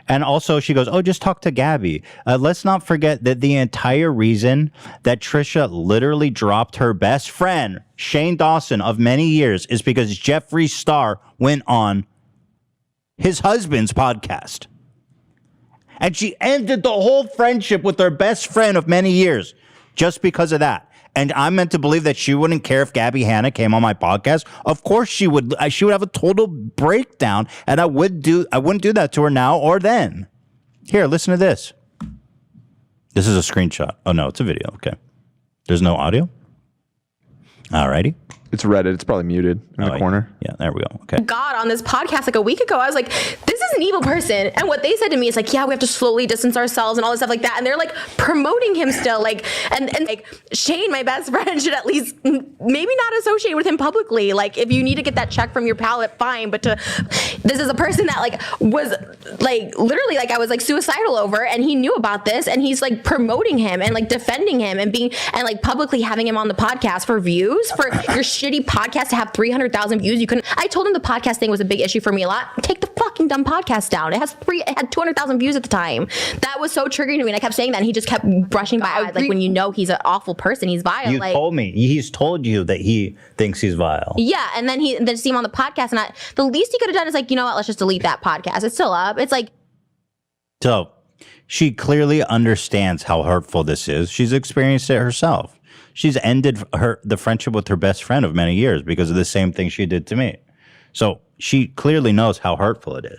And also she goes, oh, just talk to Gabbie. Let's not forget that the entire reason that Trisha literally dropped her best friend, Shane Dawson, of many years, is because Jeffree Star went on his husband's podcast. And she ended the whole friendship with her best friend of many years just because of that. And I'm meant to believe that she wouldn't care if Gabbie Hanna came on my podcast. Of course she would. She would have a total breakdown, and I wouldn't do that to her now or then. Here, listen to this. This is a screenshot. Oh no, it's a video. Okay. There's no audio? Alrighty. It's Reddit. It's probably muted in the corner. Yeah, there we go. Okay. God on this podcast like a week ago. I was like, this is an evil person. And what they said to me is like, yeah, we have to slowly distance ourselves and all this stuff like that. And they're like promoting him still. Like, and like Shane, my best friend, should at least maybe not associate with him publicly. Like, if you need to get that check from your palate, fine. But this is a person that like was like literally like I was like suicidal over, and he knew about this, and he's like promoting him and like defending him and like publicly having him on the podcast for views, for your shitty podcast to have 300,000 views. You couldn't. I told him the podcast thing was a big issue for me a lot. Take the fucking dumb podcast down. It had 200,000 views at the time. That was so triggering to me, and I kept saying that, and he just kept brushing by. Like, when you know he's an awful person, he's vile. You told me. He's told you that he thinks he's vile. Yeah, and then to see him on the podcast, and the least he could have done is like, you know what, let's just delete that podcast. It's still up. It's like. So she clearly understands how hurtful this is. She's experienced it herself. She's ended the friendship with her best friend of many years because of the same thing she did to me. So she clearly knows how hurtful it is.